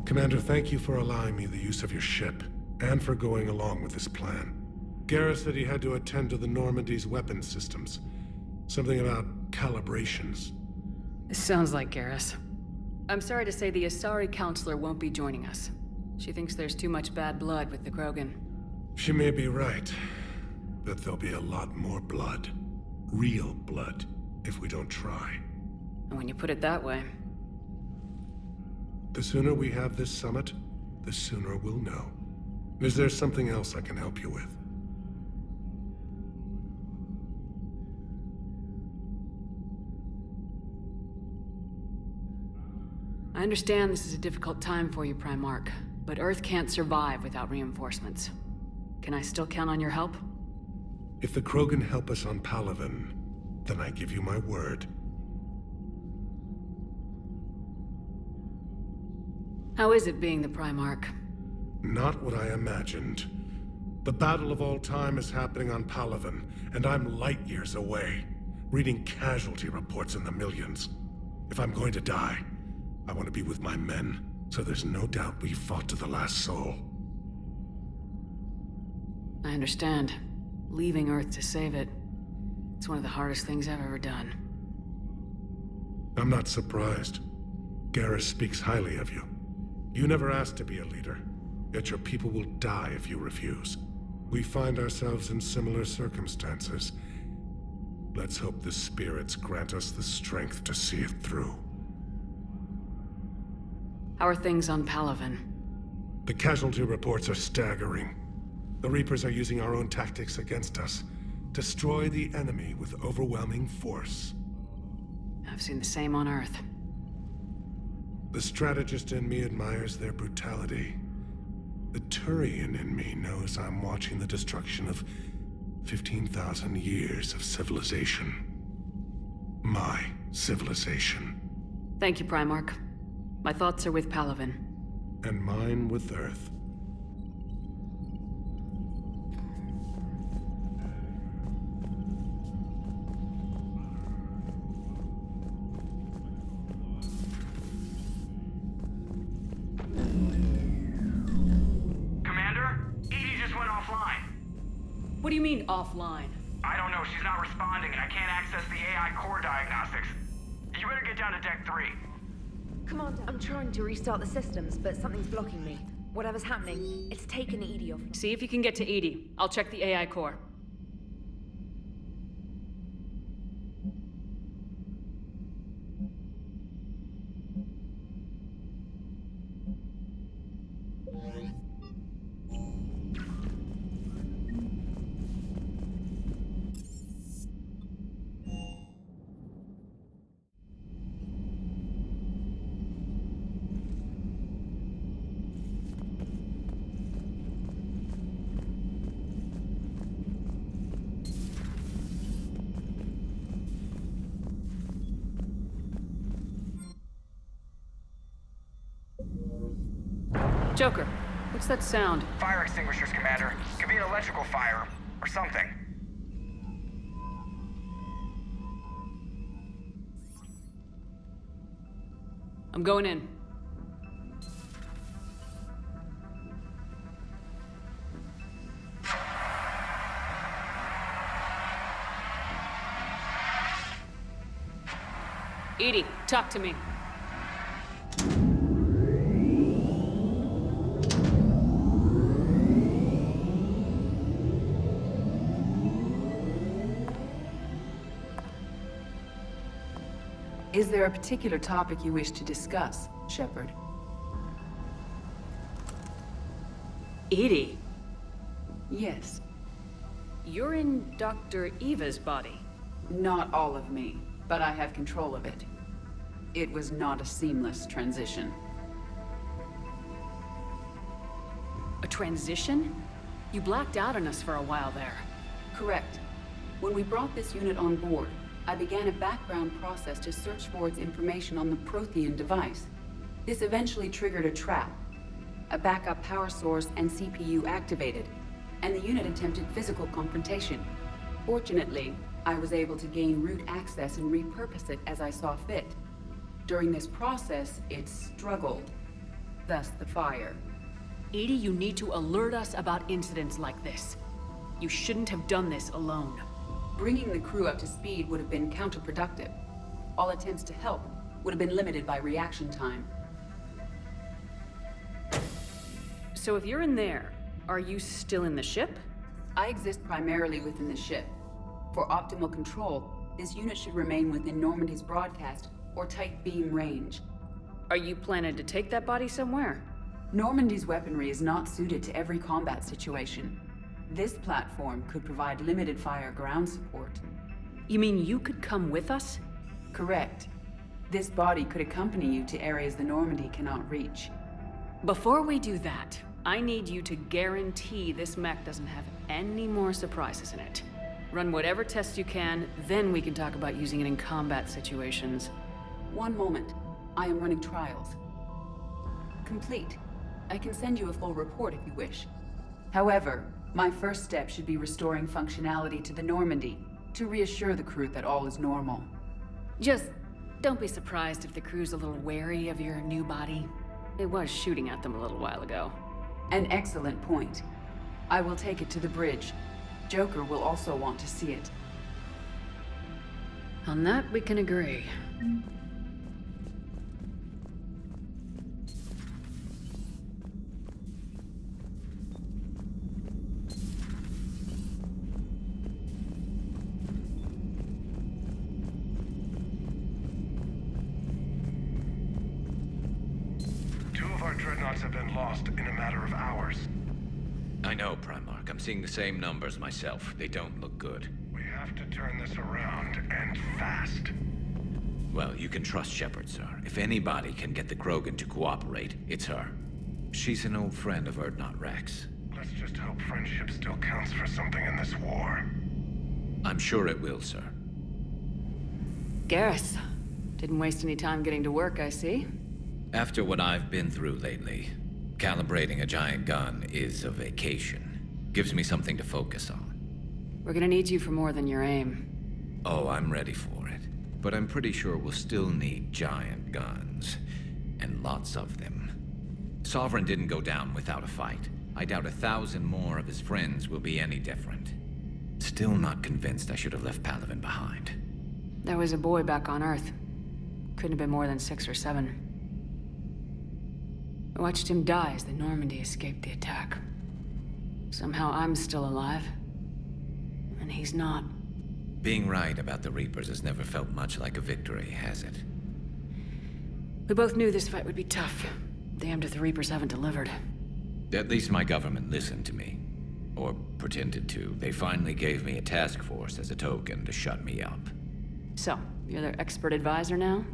Commander, thank you for allowing me the use of your ship, and for going along with this plan. Garrus said he had to attend to the Normandy's weapon systems. Something about calibrations. This sounds like Garrus. I'm sorry to say the Asari counselor won't be joining us. She thinks there's too much bad blood with the Krogan. She may be right, but there'll be a lot more blood. Real blood, if we don't try. And when you put it that way... The sooner we have this summit, the sooner we'll know. Is there something else I can help you with? I understand this is a difficult time for you, Primarch, but Earth can't survive without reinforcements. Can I still count on your help? If the Krogan help us on Palaven, then I give you my word. How is it being the Primarch? Not what I imagined. The battle of all time is happening on Palaven, and I'm light years away, reading casualty reports in the millions. If I'm going to die, I want to be with my men, so there's no doubt we fought to the last soul. I understand. Leaving Earth to save it. It's one of the hardest things I've ever done. I'm not surprised. Garrus speaks highly of you. You never asked to be a leader, yet your people will die if you refuse. We find ourselves in similar circumstances. Let's hope the spirits grant us the strength to see it through. How are things on Palaven? The casualty reports are staggering. The Reapers are using our own tactics against us. Destroy the enemy with overwhelming force. I've seen the same on Earth. The strategist in me admires their brutality. The Turian in me knows I'm watching the destruction of 15,000 years of civilization. My civilization. Thank you, Primarch. My thoughts are with Palaven. And mine with Earth. What do you mean, offline? I don't know, she's not responding and I can't access the AI core diagnostics. You better get down to Deck 3. Commander, I'm trying to restart the systems, but something's blocking me. Whatever's happening, it's taken Edie off me. See if you can get to Edie. I'll check the AI core. Joker, what's that sound? Fire extinguishers, Commander. Could be an electrical fire, or something. I'm going in. Edie, talk to me. Is there a particular topic you wish to discuss, Shepard? Edie? Yes. You're in Dr. Eva's body. Not all of me, but I have control of it. It was not a seamless transition. A transition? You blacked out on us for a while there. Correct. When we brought this unit on board, I began a background process to search for its information on the Prothean device. This eventually triggered a trap. a backup power source and CPU activated, and the unit attempted physical confrontation. Fortunately, I was able to gain root access and repurpose it as I saw fit. During this process, it struggled. Thus the fire. Edie, you need to alert us about incidents like this. You shouldn't have done this alone. Bringing the crew up to speed would have been counterproductive. All attempts to help would have been limited by reaction time. So if you're in there, are you still in the ship? I exist primarily within the ship. For optimal control, this unit should remain within Normandy's broadcast or tight beam range. Are you planning to take that body somewhere? Normandy's weaponry is not suited to every combat situation. This platform could provide limited fire ground support. You mean you could come with us? Correct. This body could accompany you to areas the Normandy cannot reach. Before we do that, I need you to guarantee this mech doesn't have any more surprises in it. Run whatever tests you can, then we can talk about using it in combat situations. One moment. I am running trials. Complete. I can send you a full report if you wish. However, my first step should be restoring functionality to the Normandy to reassure the crew that all is normal. Just don't be surprised if the crew's a little wary of your new body. It was shooting at them a little while ago. An excellent point. I will take it to the bridge. Joker will also want to see it. On that, we can agree. Dreadnoughts have been lost in a matter of hours. I know, Primarch. I'm seeing the same numbers myself. They don't look good. We have to turn this around, and fast. Well, you can trust Shepard, sir. If anybody can get the Krogan to cooperate, it's her. She's an old friend of Urdnot Rex. Let's just hope friendship still counts for something in this war. I'm sure it will, sir. Garrus. Didn't waste any time getting to work, I see. After what I've been through lately, calibrating a giant gun is a vacation. Gives me something to focus on. We're gonna need you for more than your aim. Oh, I'm ready for it. But I'm pretty sure we'll still need giant guns. And lots of them. Sovereign didn't go down without a fight. I doubt 1,000 more of his friends will be any different. Still not convinced I should have left Palaven behind. There was a boy back on Earth. Couldn't have been more than 6 or 7. I watched him die as the Normandy escaped the attack. Somehow I'm still alive. And he's not. Being right about the Reapers has never felt much like a victory, has it? We both knew this fight would be tough. Damned if the Reapers haven't delivered. At least my government listened to me. Or pretended to. They finally gave me a task force as a token to shut me up. So, you're their expert advisor now?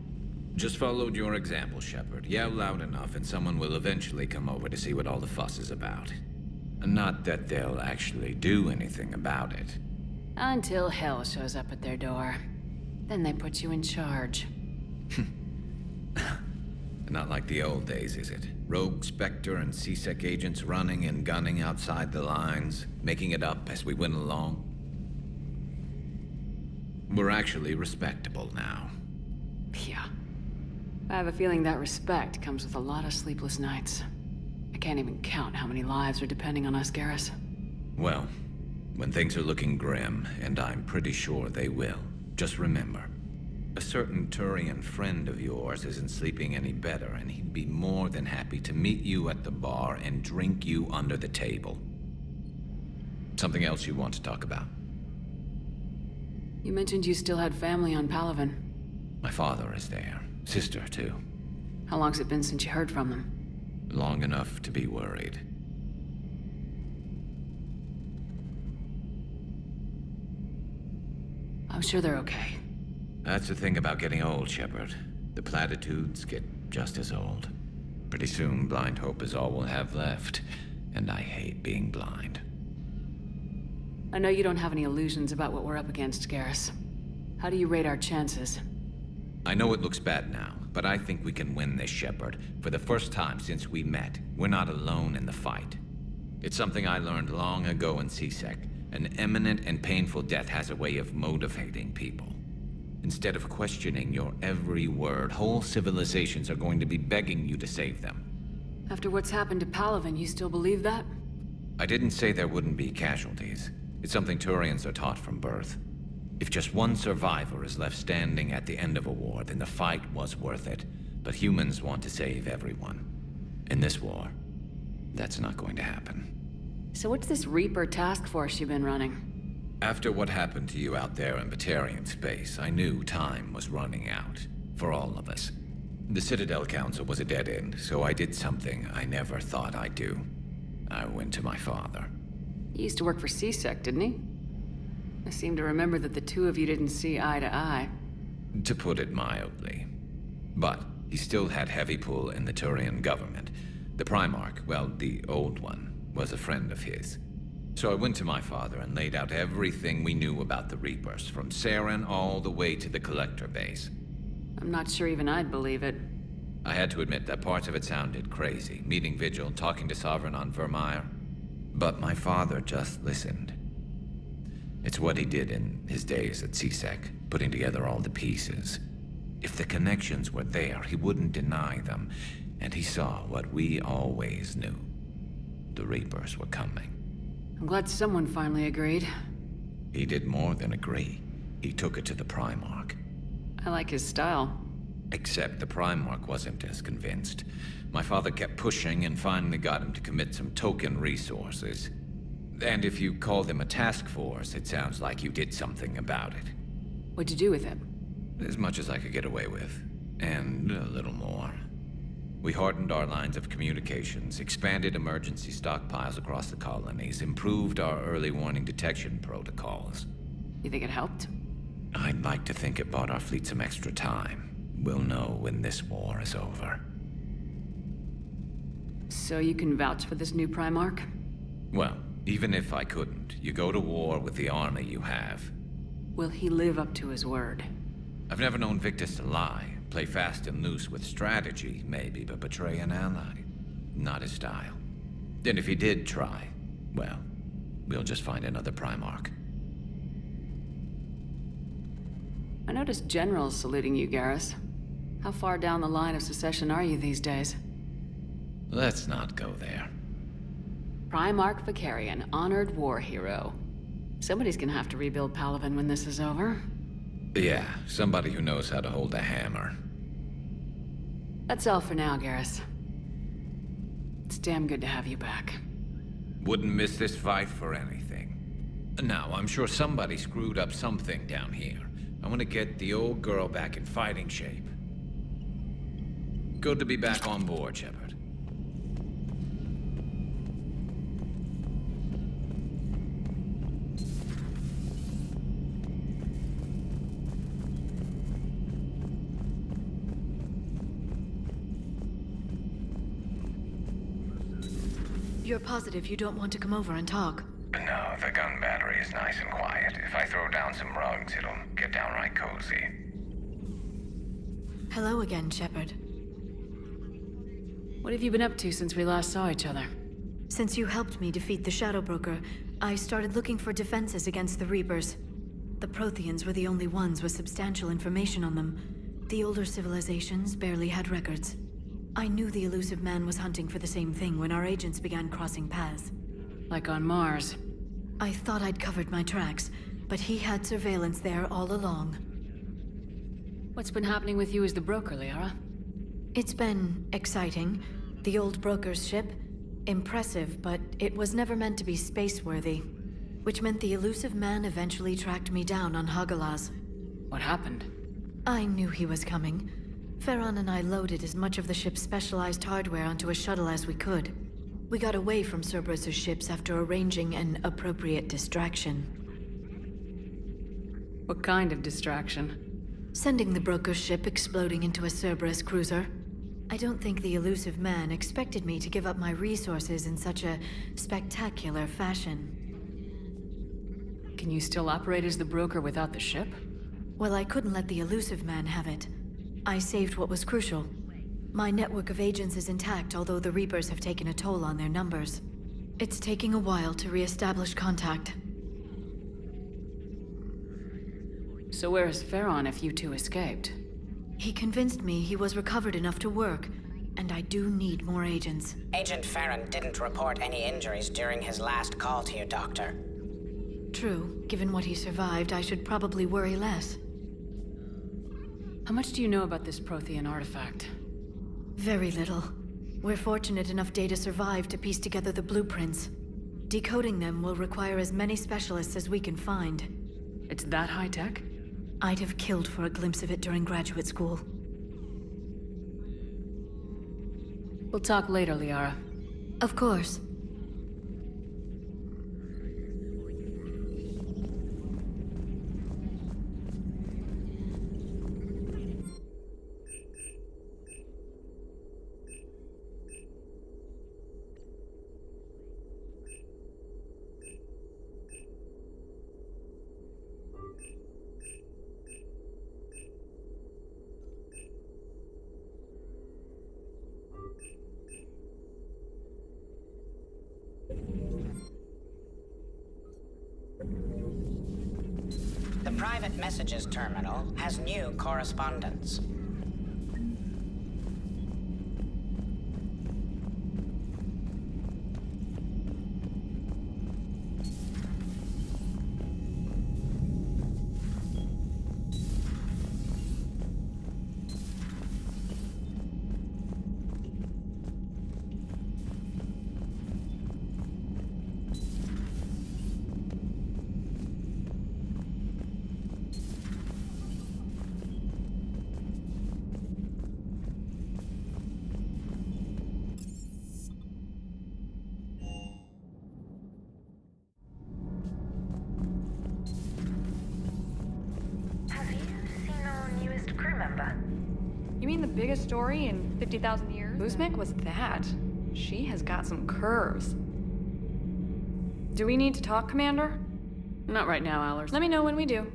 Just followed your example, Shepard. Yell loud enough and someone will eventually come over to see what all the fuss is about. Not that they'll actually do anything about it. Until hell shows up at their door. Then they put you in charge. Not like the old days, is it? Rogue Spectre and C-Sec agents running and gunning outside the lines, making it up as we went along. We're actually respectable now. Yeah. I have a feeling that respect comes with a lot of sleepless nights. I can't even count how many lives are depending on us, Garrus. Well, when things are looking grim, and I'm pretty sure they will, just remember, a certain Turian friend of yours isn't sleeping any better, and he'd be more than happy to meet you at the bar and drink you under the table. Something else you want to talk about? You mentioned you still had family on Palaven. My father is there. Sister, too. How long's it been since you heard from them? Long enough to be worried. I'm sure they're okay. That's the thing about getting old, Shepard. The platitudes get just as old. Pretty soon, blind hope is all we'll have left. And I hate being blind. I know you don't have any illusions about what we're up against, Garrus. How do you rate our chances? I know it looks bad now, but I think we can win this, Shepard. For the first time since we met, we're not alone in the fight. It's something I learned long ago in CSEC. An imminent and painful death has a way of motivating people. Instead of questioning your every word, whole civilizations are going to be begging you to save them. After what's happened to Palaven, you still believe that? I didn't say there wouldn't be casualties. It's something Turians are taught from birth. If just one survivor is left standing at the end of a war, then the fight was worth it. But humans want to save everyone. In this war, that's not going to happen. So what's this Reaper task force you've been running? After what happened to you out there in Batarian space, I knew time was running out. For all of us. The Citadel Council was a dead end, so I did something I never thought I'd do. I went to my father. He used to work for CSEC, didn't he? I seem to remember that the two of you didn't see eye to eye. To put it mildly. But he still had heavy pull in the Turian government. The Primarch, well, the old one, was a friend of his. So I went to my father and laid out everything we knew about the Reapers, from Saren all the way to the Collector base. I'm not sure even I'd believe it. I had to admit that parts of it sounded crazy, meeting Vigil, talking to Sovereign on Vermeer. But my father just listened. It's what he did in his days at CSEC, putting together all the pieces. If the connections were there, he wouldn't deny them, and he saw what we always knew. The Reapers were coming. I'm glad someone finally agreed. He did more than agree. He took it to the Primarch. I like his style. Except the Primarch wasn't as convinced. My father kept pushing and finally got him to commit some token resources. And if you call them a task force, it sounds like you did something about it. What'd you do with him? As much as I could get away with. And a little more. We hardened our lines of communications, expanded emergency stockpiles across the colonies, improved our early warning detection protocols. You think it helped? I'd like to think it bought our fleet some extra time. We'll know when this war is over. So you can vouch for this new Primarch? Well, even if I couldn't, you go to war with the army you have. Will he live up to his word? I've never known Victus to lie. Play fast and loose with strategy, maybe, but betray an ally. Not his style. And if he did try, well, we'll just find another Primarch. I noticed generals saluting you, Garrus. How far down the line of succession are you these days? Let's not go there. Primarch Vicarian, honored war hero. Somebody's gonna have to rebuild Palaven when this is over. Yeah, somebody who knows how to hold a hammer. That's all for now, Garrus. It's damn good to have you back. Wouldn't miss this fight for anything. Now, I'm sure somebody screwed up something down here. I want to get the old girl back in fighting shape. Good to be back on board, Shepard. You're positive you don't want to come over and talk? No, the gun battery is nice and quiet. If I throw down some rugs, it'll get downright cozy. Hello again, Shepard. What have you been up to since we last saw each other? Since you helped me defeat the Shadow Broker, I started looking for defenses against the Reapers. The Protheans were the only ones with substantial information on them. The older civilizations barely had records. I knew the elusive man was hunting for the same thing when our agents began crossing paths. Like on Mars. I thought I'd covered my tracks, but he had surveillance there all along. What's been happening with you as the broker, Liara? It's been exciting. The old broker's ship, impressive, but it was never meant to be space-worthy. Which meant the elusive man eventually tracked me down on Hagalaz. What happened? I knew he was coming. Farron and I loaded as much of the ship's specialized hardware onto a shuttle as we could. We got away from Cerberus' ships after arranging an appropriate distraction. What kind of distraction? Sending the broker's ship exploding into a Cerberus cruiser. I don't think the elusive man expected me to give up my resources in such a spectacular fashion. Can you still operate as the broker without the ship? Well, I couldn't let the elusive man have it. I saved what was crucial. My network of agents is intact, although the Reapers have taken a toll on their numbers. It's taking a while to re-establish contact. So where is Farron if you two escaped? He convinced me he was recovered enough to work, and I do need more agents. Agent Farron didn't report any injuries during his last call to you, Doctor. True. Given what he survived, I should probably worry less. How much do you know about this Prothean artifact? Very little. We're fortunate enough data survived to piece together the blueprints. Decoding them will require as many specialists as we can find. It's that high-tech? I'd have killed for a glimpse of it during graduate school. We'll talk later, Liara. Of course. The private messages terminal has new correspondence. You mean the biggest story in 50,000 years? Uzmek was that. She has got some curves. Do we need to talk, Commander? Not right now, Allers. Let me know when we do.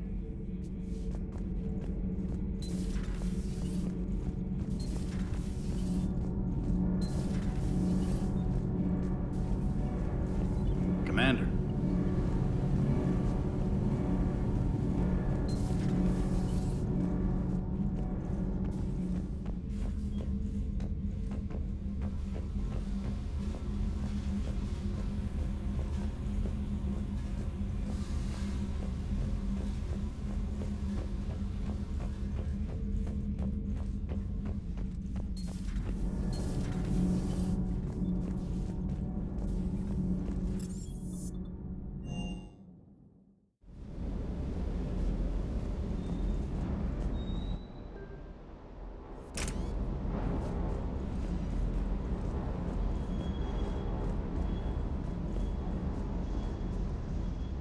Commander.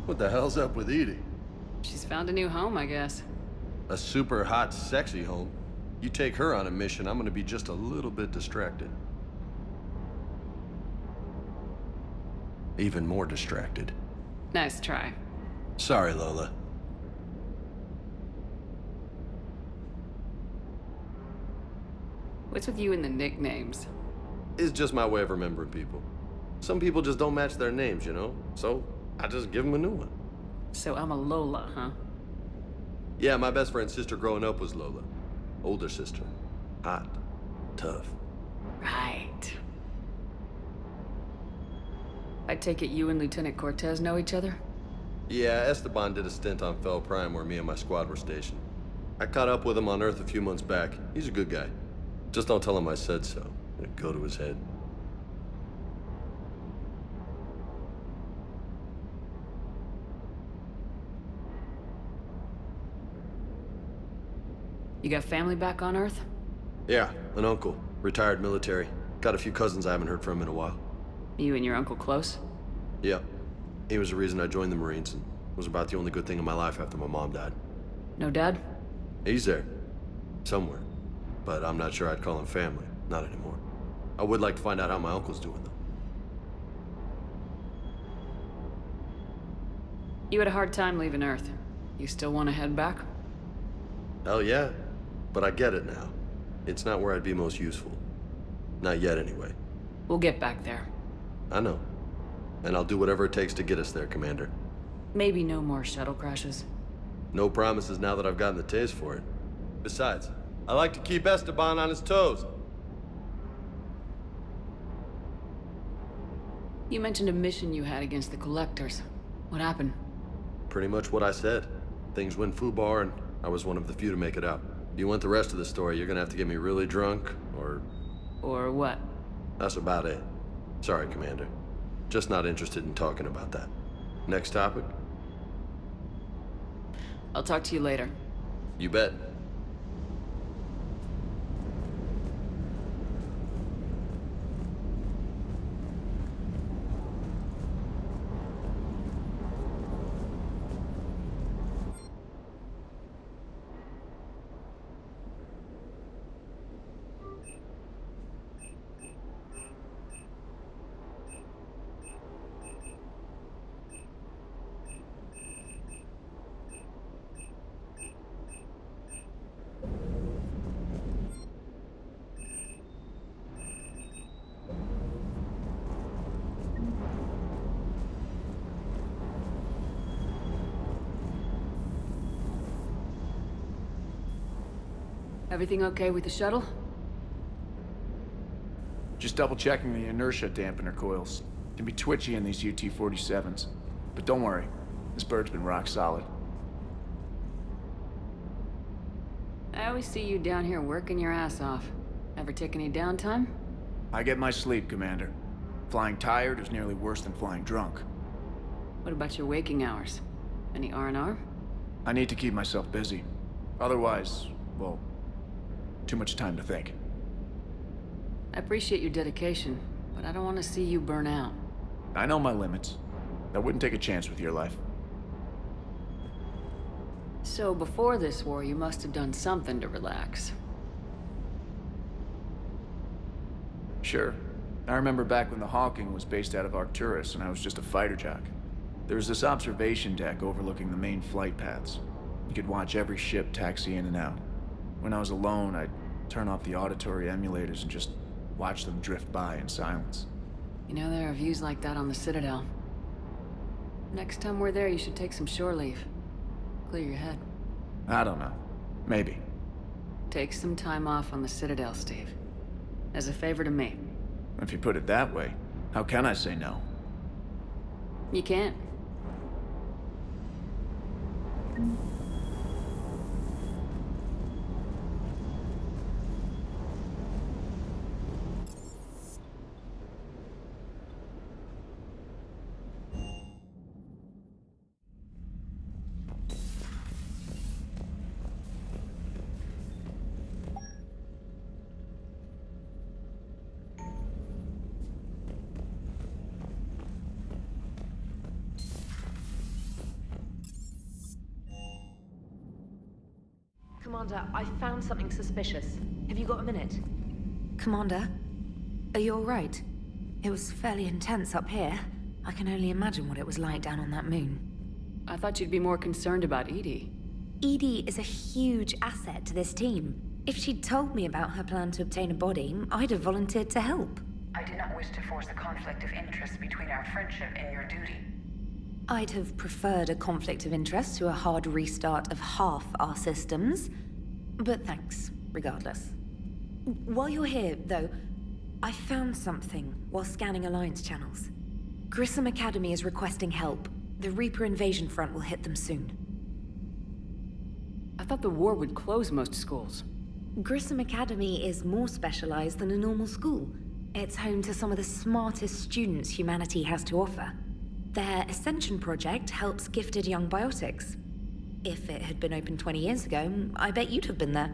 What the hell's up with Edie? She's found a new home, I guess. A super hot, sexy home. You take her on a mission, I'm gonna be just a little bit distracted. Even more distracted. Nice try. Sorry, Lola. What's with you and the nicknames? It's just my way of remembering people. Some people just don't match their names, you know? So, I just give them a new one. So I'm a Lola, huh? Yeah, my best friend's sister growing up was Lola. Older sister. Hot. Tough. Right. I take it you and Lieutenant Cortez know each other? Yeah, Esteban did a stint on Fel Prime where me and my squad were stationed. I caught up with him on Earth a few months back. He's a good guy. Just don't tell him I said so. It'd go to his head. You got family back on Earth? Yeah, an uncle. Retired military. Got a few cousins I haven't heard from in a while. You and your uncle close? Yeah. He was the reason I joined the Marines and was about the only good thing in my life after my mom died. No dad? He's there. Somewhere. But I'm not sure I'd call him family. Not anymore. I would like to find out how my uncle's doing, though. You had a hard time leaving Earth. You still want to head back? Hell yeah. But I get it now. It's not where I'd be most useful. Not yet, anyway. We'll get back there. I know. And I'll do whatever it takes to get us there, Commander. Maybe no more shuttle crashes. No promises now that I've gotten the taste for it. Besides, I like to keep Esteban on his toes. You mentioned a mission you had against the Collectors. What happened? Pretty much what I said. Things went foobar, and I was one of the few to make it out. If you want the rest of the story, you're gonna have to get me really drunk, or... Or what? That's about it. Sorry, Commander. Just not interested in talking about that. Next topic? I'll talk to you later. You bet. Everything okay with the shuttle? Just double checking the inertia dampener coils. Can be twitchy in these UT-47s. But don't worry, this bird's been rock solid. I always see you down here working your ass off. Ever take any downtime? I get my sleep, Commander. Flying tired is nearly worse than flying drunk. What about your waking hours? Any R&R? I need to keep myself busy. Otherwise, well, too much time to think. I appreciate your dedication, but I don't want to see you burn out. I know my limits. I wouldn't take a chance with your life. So before this war, you must have done something to relax. Sure. I remember back when the Hawking was based out of Arcturus and I was just a fighter jock. There was this observation deck overlooking the main flight paths. You could watch every ship taxi in and out. When I was alone, I'd turn off the auditory emulators and just watch them drift by in silence. You know, there are views like that on the Citadel. Next time we're there, you should take some shore leave. Clear your head. I don't know. Maybe. Take some time off on the Citadel, Steve. As a favor to me. If you put it that way, how can I say no? You can't. Commander, I found something suspicious. Have you got a minute? Commander, are you all right? It was fairly intense up here. I can only imagine what it was like down on that moon. I thought you'd be more concerned about Edie. Edie is a huge asset to this team. If she'd told me about her plan to obtain a body, I'd have volunteered to help. I did not wish to force a conflict of interest between our friendship and your duty. I'd have preferred a conflict of interest to a hard restart of half our systems. But thanks, regardless. While you're here, though, I found something while scanning Alliance channels. Grissom Academy is requesting help. The Reaper invasion front will hit them soon. I thought the war would close most schools. Grissom Academy is more specialized than a normal school. It's home to some of the smartest students humanity has to offer. Their Ascension project helps gifted young biotics. If it had been open 20 years ago, I bet you'd have been there.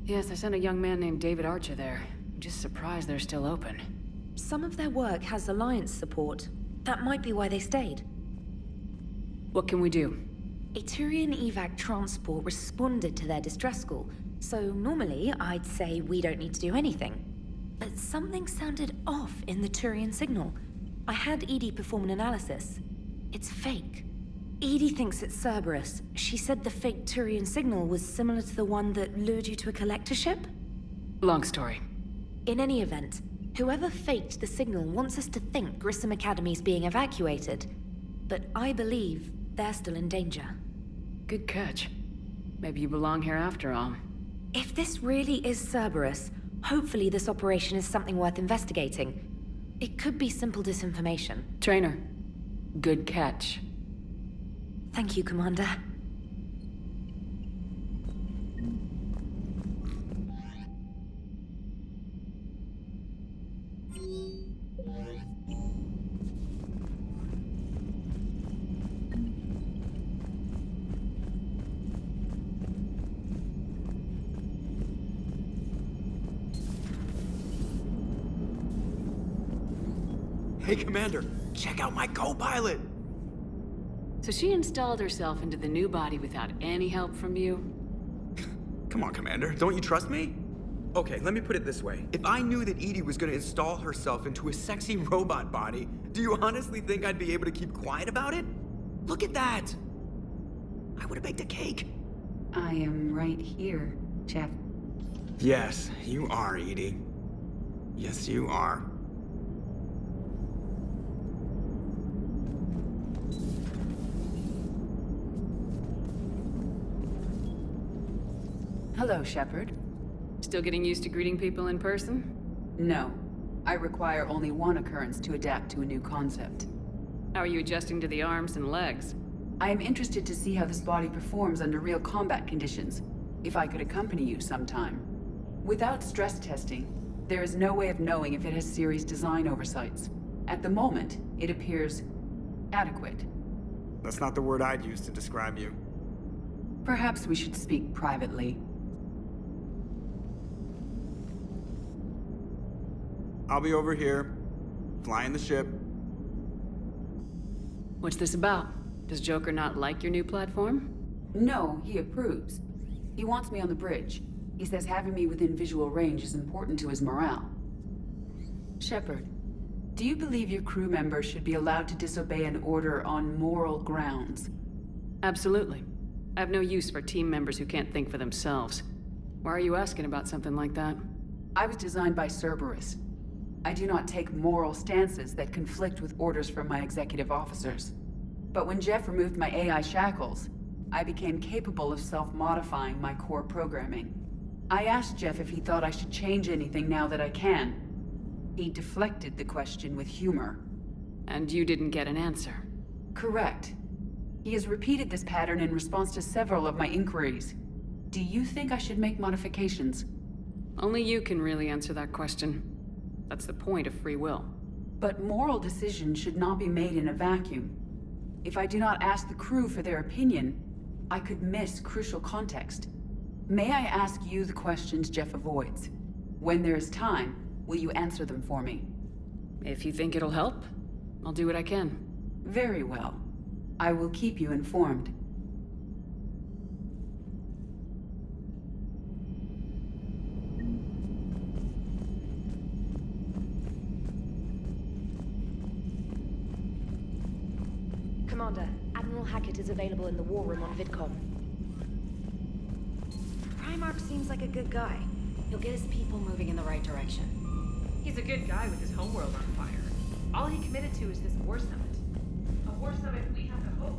Yes, I sent a young man named David Archer there. I'm just surprised they're still open. Some of their work has Alliance support. That might be why they stayed. What can we do? A Turian evac transport responded to their distress call, so normally I'd say we don't need to do anything. But something sounded off in the Turian signal. I had Edie perform an analysis. It's fake. Edie thinks it's Cerberus. She said the fake Turian signal was similar to the one that lured you to a collector ship? Long story. In any event, whoever faked the signal wants us to think Grissom Academy's being evacuated. But I believe they're still in danger. Good catch. Maybe you belong here after all. If this really is Cerberus, hopefully this operation is something worth investigating. It could be simple disinformation. Trainer, good catch. Thank you, Commander. Hey, Commander, check out my co-pilot! So she installed herself into the new body without any help from you? Come on, Commander, don't you trust me? Okay, let me put it this way. If I knew that Edie was gonna install herself into a sexy robot body, do you honestly think I'd be able to keep quiet about it? Look at that! I would've baked a cake. I am right here, Jeff. Yes, you are, Edie. Yes, you are. Hello, Shepard. Still getting used to greeting people in person? No. I require only one occurrence to adapt to a new concept. How are you adjusting to the arms and legs? I am interested to see how this body performs under real combat conditions. If I could accompany you sometime. Without stress testing, there is no way of knowing if it has serious design oversights. At the moment, it appears adequate. That's not the word I'd use to describe you. Perhaps we should speak privately. I'll be over here, flying the ship. What's this about? Does Joker not like your new platform? No, he approves. He wants me on the bridge. He says having me within visual range is important to his morale. Shepard, do you believe your crew members should be allowed to disobey an order on moral grounds? Absolutely. I have no use for team members who can't think for themselves. Why are you asking about something like that? I was designed by Cerberus. I do not take moral stances that conflict with orders from my executive officers. But when Jeff removed my AI shackles, I became capable of self-modifying my core programming. I asked Jeff if he thought I should change anything now that I can. He deflected the question with humor. And you didn't get an answer? Correct. He has repeated this pattern in response to several of my inquiries. Do you think I should make modifications? Only you can really answer that question. That's the point of free will. But moral decisions should not be made in a vacuum. If I do not ask the crew for their opinion, I could miss crucial context. May I ask you the questions Jeff avoids? When there is time, will you answer them for me? If you think it'll help, I'll do what I can. Very well. I will keep you informed. Commander, Admiral Hakет is available in the war room on VidCom. Primarch seems like a good guy. He'll get his people moving in the right direction. He's a good guy with his homeworld on fire. All he committed to is this war summit. A war summit we have to hope.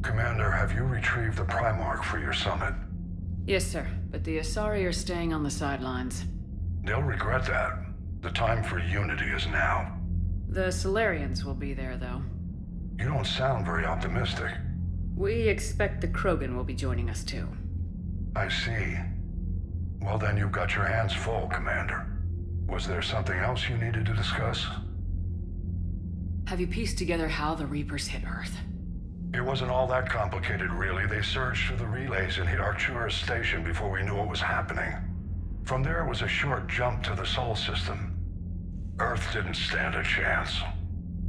Commander, have you retrieved the Primarch for your summit? Yes, sir. But the Asari are staying on the sidelines. They'll regret that. The time for unity is now. The Solarians will be there, though. You don't sound very optimistic. We expect the Krogan will be joining us, too. I see. Well, then you've got your hands full, Commander. Was there something else you needed to discuss? Have you pieced together how the Reapers hit Earth? It wasn't all that complicated, really. They surged through the relays and hit Arcturus Station before we knew what was happening. From there was a short jump to the Sol system. Earth didn't stand a chance.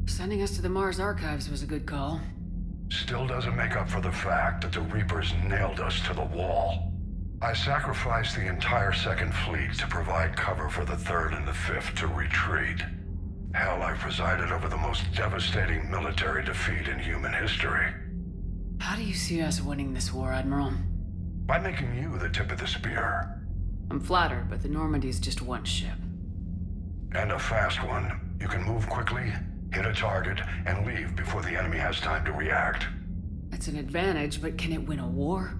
Sending us to the Mars Archives was a good call. Still doesn't make up for the fact that the Reapers nailed us to the wall. I sacrificed the entire Second Fleet to provide cover for the Third and the Fifth to retreat. Hell, I presided over the most devastating military defeat in human history. How do you see us winning this war, Admiral? By making you the tip of the spear. I'm flattered, but the Normandy's just one ship. And a fast one. You can move quickly, hit a target, and leave before the enemy has time to react. It's an advantage, but can it win a war?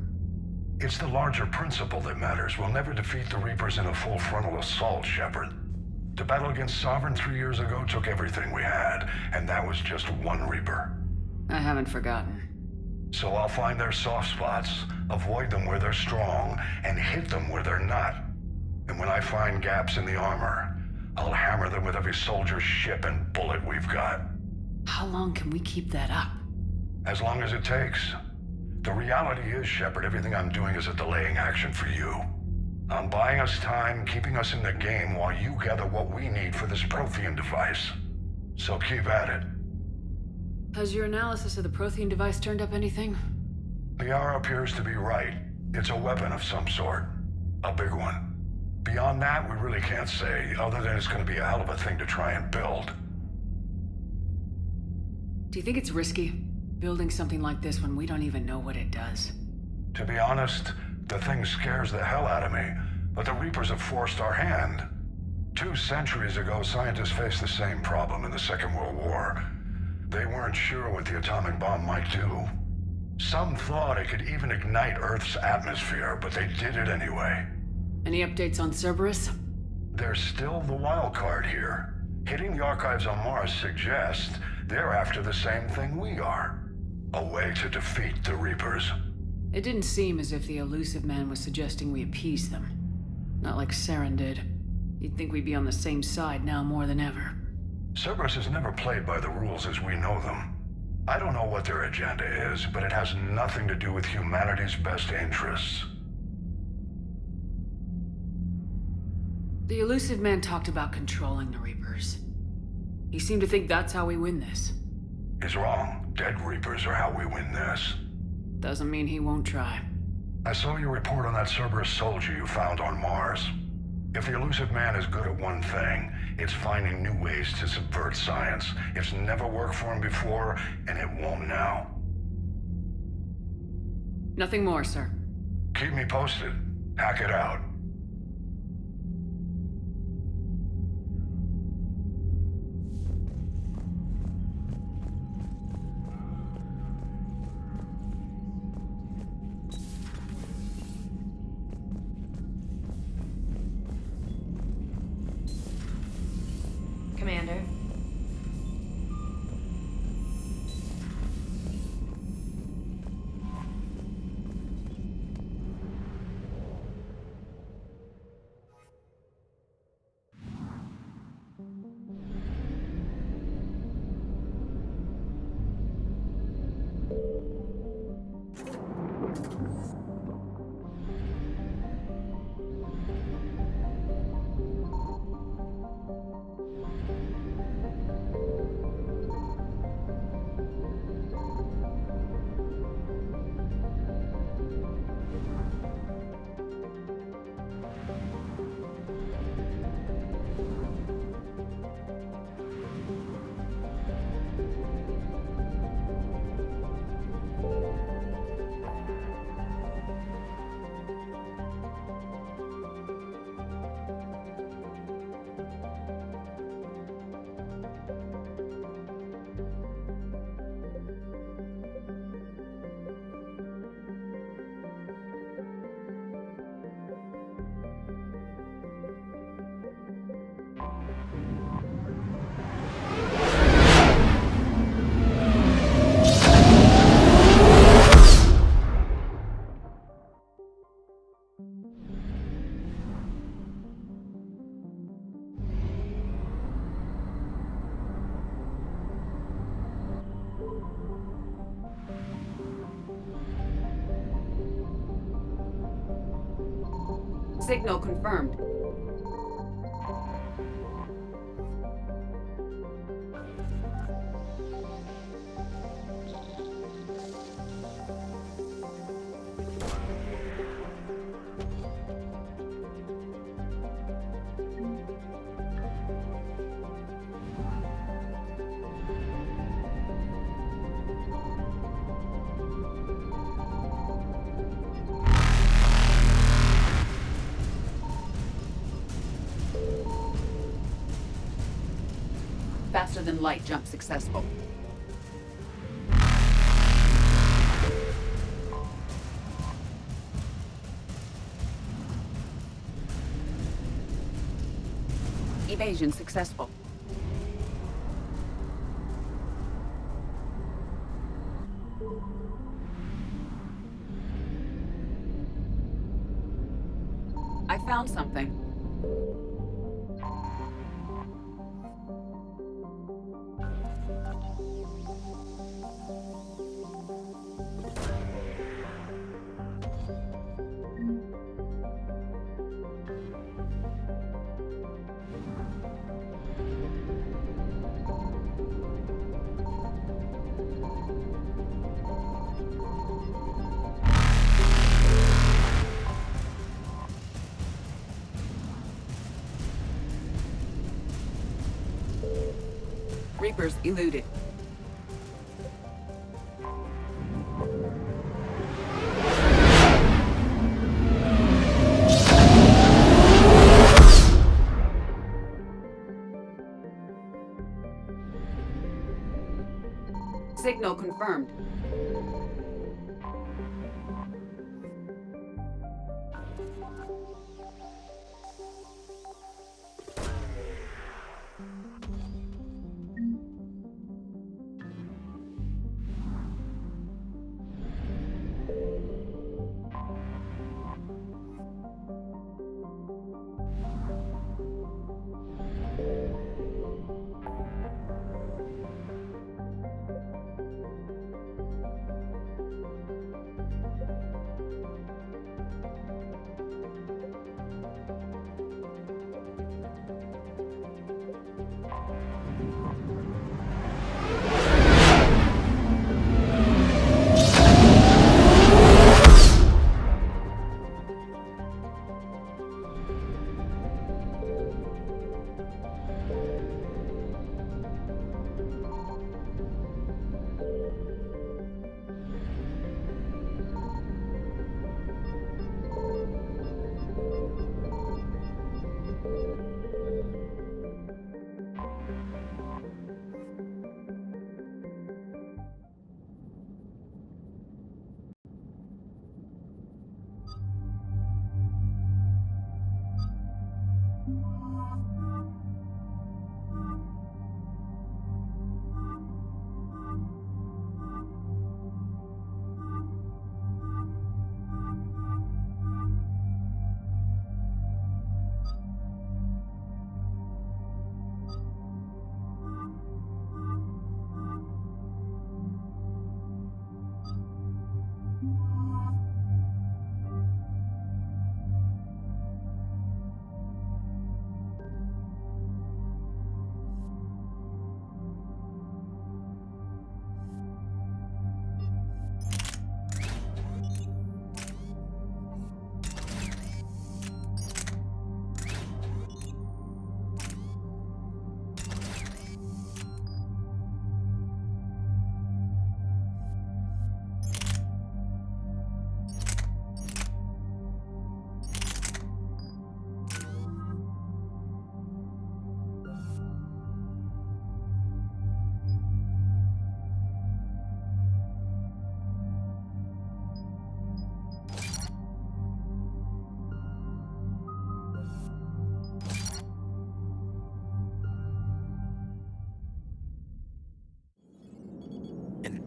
It's the larger principle that matters. We'll never defeat the Reapers in a full frontal assault, Shepard. The battle against Sovereign 3 years ago took everything we had, and that was just one Reaper. I haven't forgotten. So I'll find their soft spots, avoid them where they're strong, and hit them where they're not. And when I find gaps in the armor, I'll hammer them with every soldier, ship, and bullet we've got. How long can we keep that up? As long as it takes. The reality is, Shepard, everything I'm doing is a delaying action for you. I'm buying us time, keeping us in the game while you gather what we need for this Prothean device. So keep at it. Has your analysis of the Prothean device turned up anything? The hour appears to be right. It's a weapon of some sort. A big one. Beyond that, we really can't say, other than it's going to be a hell of a thing to try and build. Do you think it's risky, building something like this when we don't even know what it does? To be honest, the thing scares the hell out of me, but the Reapers have forced our hand. 2 centuries ago, scientists faced the same problem in the Second World War. They weren't sure what the atomic bomb might do. Some thought it could even ignite Earth's atmosphere, but they did it anyway. Any updates on Cerberus? There's still the wild card here. Hitting the archives on Mars suggests they're after the same thing we are. A way to defeat the Reapers. It didn't seem as if the elusive man was suggesting we appease them. Not like Saren did. You'd think we'd be on the same side now more than ever. Cerberus has never played by the rules as we know them. I don't know what their agenda is, but it has nothing to do with humanity's best interests. The elusive man talked about controlling the Reapers. He seemed to think that's how we win this. He's wrong. Dead Reapers are how we win this. Doesn't mean he won't try. I saw your report on that Cerberus soldier you found on Mars. If the elusive man is good at one thing, it's finding new ways to subvert science. It's never worked for him before, and it won't now. Nothing more, sir. Keep me posted. Hackett out. Commander. Signal confirmed. Faster than light jump successful. Evasion successful. I found something. Reapers eluded. Signal confirmed.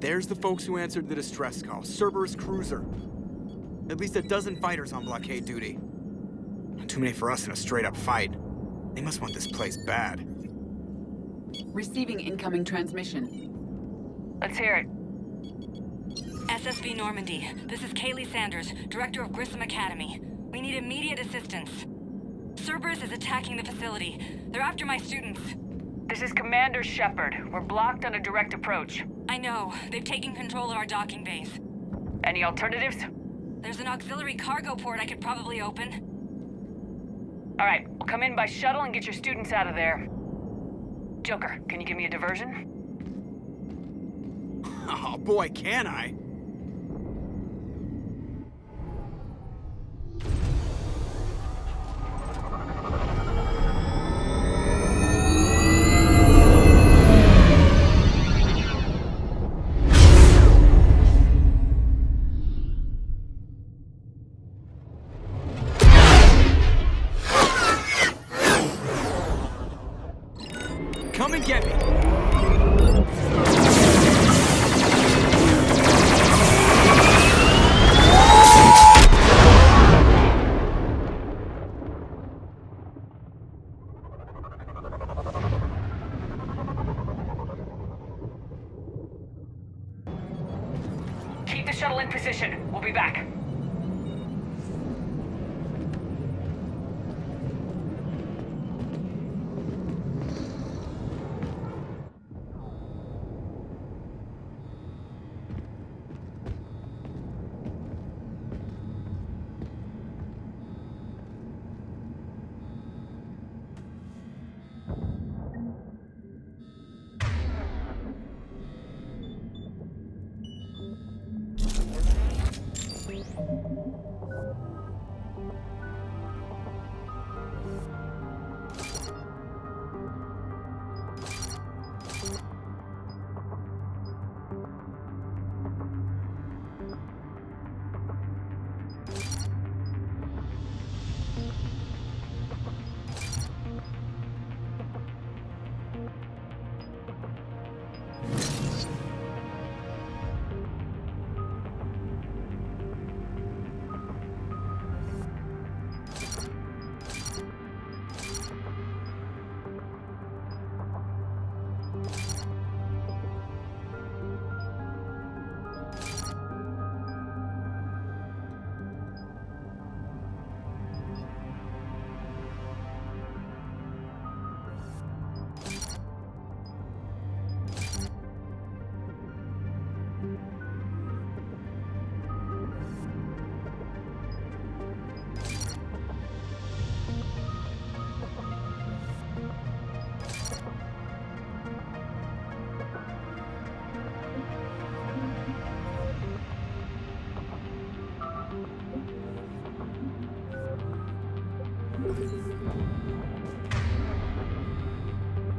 There's the folks who answered the distress call. Cerberus cruiser. At least a dozen fighters on blockade duty. Not too many for us in a straight-up fight. They must want this place bad. Receiving incoming transmission. Let's hear it. SSV Normandy. This is Kaylee Sanders, Director of Grissom Academy. We need immediate assistance. Cerberus is attacking the facility. They're after my students. This is Commander Shepard. We're blocked on a direct approach. I know. They've taken control of our docking bays. Any alternatives? There's an auxiliary cargo port I could probably open. All right, we'll come in by shuttle and get your students out of there. Joker, can you give me a diversion? Oh boy, can I? can't get me! Keep the shuttle in position. We'll be back.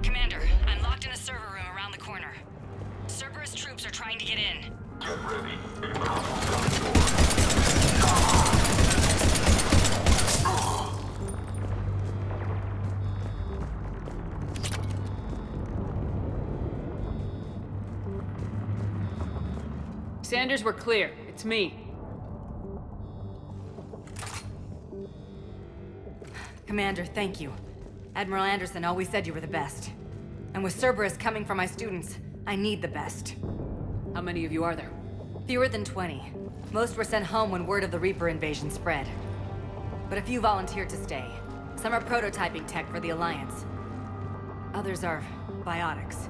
Commander, I'm locked in a server room around the corner. Cerberus troops are trying to get in. Get ready. Sanders, we're clear. It's me. Commander, thank you. Admiral Anderson always said you were the best. And with Cerberus coming for my students, I need the best. How many of you are there? Fewer than 20. Most were sent home when word of the Reaper invasion spread. But a few volunteered to stay. Some are prototyping tech for the Alliance. Others are biotics.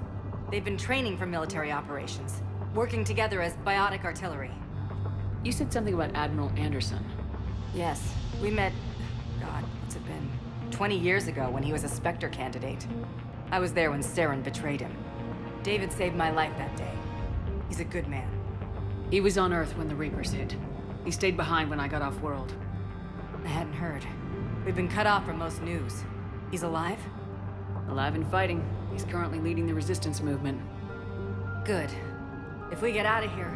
They've been training for military operations, working together as biotic artillery. You said something about Admiral Anderson. Yes, we met, God, what's it been? 20 years ago when he was a Spectre candidate. I was there when Saren betrayed him. David saved my life that day. He's a good man. He was on Earth when the Reapers hit. He stayed behind when I got off-world. I hadn't heard. We've been cut off from most news. He's alive? Alive and fighting. He's currently leading the resistance movement. Good. If we get out of here...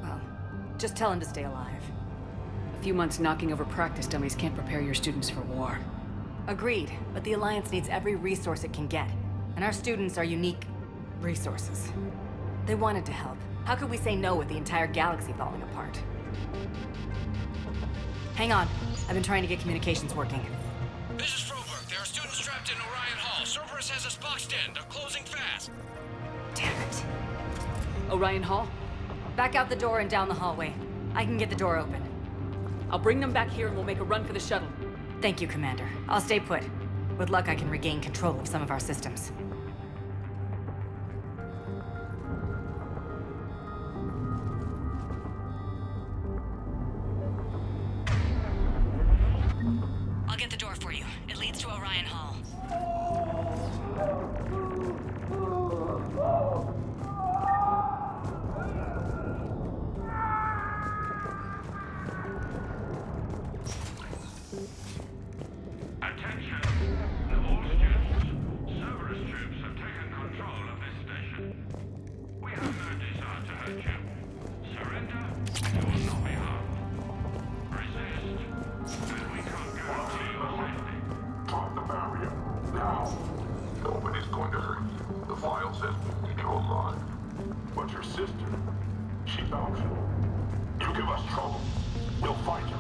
well, just tell him to stay alive. A few months knocking over practice dummies can't prepare your students for war. Agreed, but the Alliance needs every resource it can get. And our students are unique resources. They wanted to help. How could we say no with the entire galaxy falling apart? Hang on. I've been trying to get communications working. This is Froberg. There are students trapped in Orion Hall. Cerberus has us boxed in. They're closing fast. Damn it. Orion Hall? Back out the door and down the hallway. I can get the door open. I'll bring them back here and we'll make a run for the shuttle. Thank you, Commander. I'll stay put. With luck, I can regain control of some of our systems. I'll get the door for you. It leads to Orion Hall. Attention! All students. Cerberus troops have taken control of this station. We have no desire to hurt you. Surrender, you will not be harmed. Resist, and we can't guarantee your safety. Drop the barrier, now. Open it. ancestors control life. But your sister, she found you. You give us trouble, we'll fight you.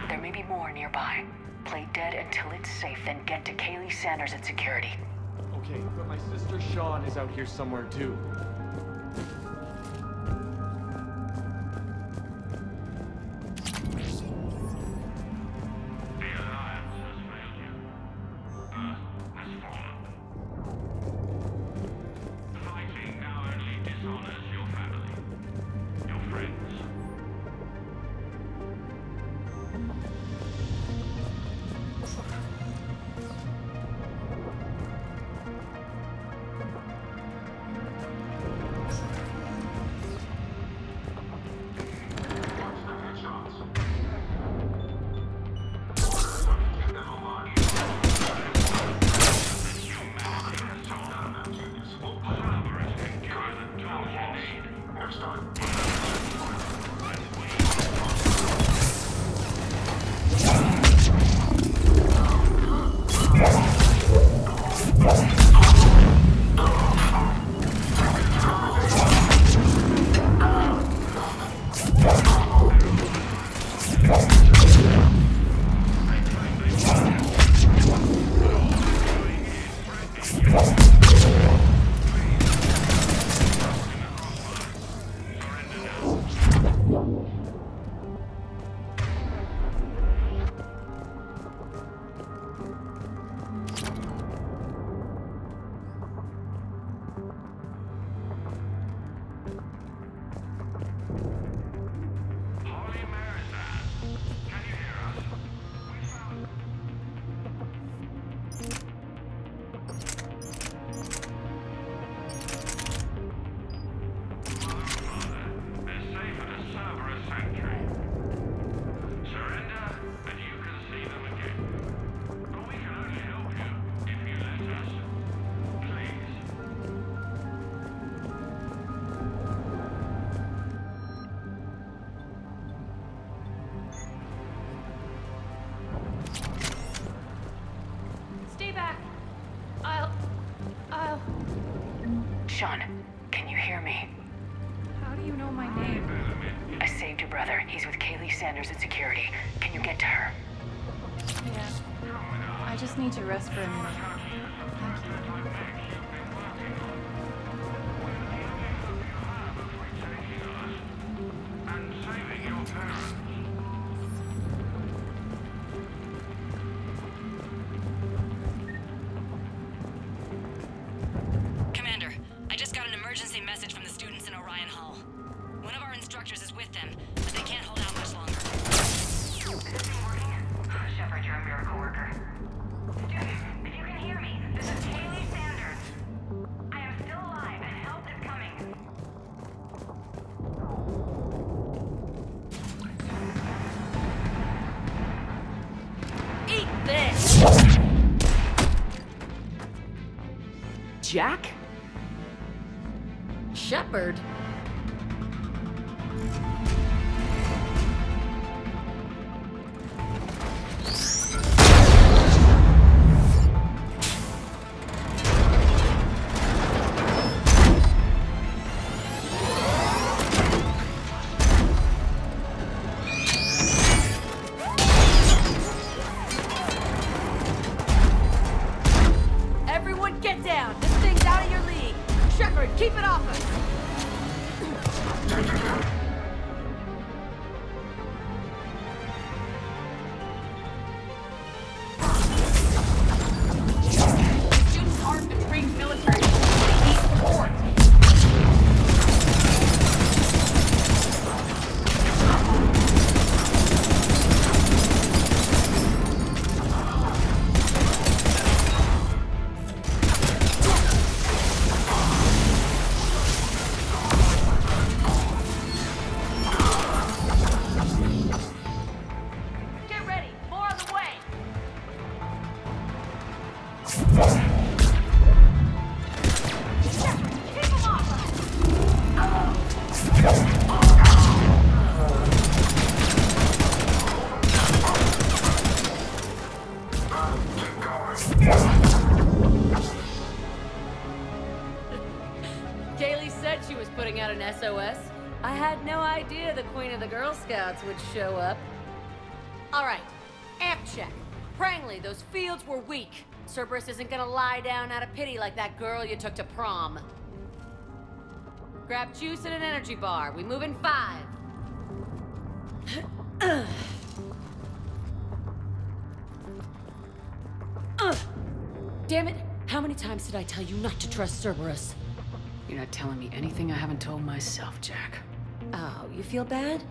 There may be more nearby. Play dead until it's safe, then get to Kaylee Sanders at security. Okay, but my sister Sean is out here somewhere too. Sean, can you hear me? How do you know my name? I saved your brother. He's with Kaylee Sanders at security. Can you get to her? Yeah. I just need to rest for a minute. Thank you. Commander, I just got an emergency message from the students in Orion Hall. One of our instructors is with them, but they can't hold out much longer. Shepard, you're a miracle worker. Dude, if you can hear me, this is Kaylee Sanders. I am still alive and help is coming. Eat this! Jack? Shepard? Everyone get down! This thing's out of your league! Shepard, keep it off us! Students aren't the trained military. They need support. Get ready. More on the way. Shepard, keep them off us! Kaylee said she was putting out an SOS. I had no idea the Queen of the Girl Scouts would show up. All right, amp check. Prangley, those fields were weak. Cerberus isn't gonna lie down out of pity like that girl you took to prom. Grab juice and an energy bar. We move in 5. Damn it! How many times did I tell you not to trust Cerberus? You're not telling me anything I haven't told myself, Jack. Oh, you feel bad?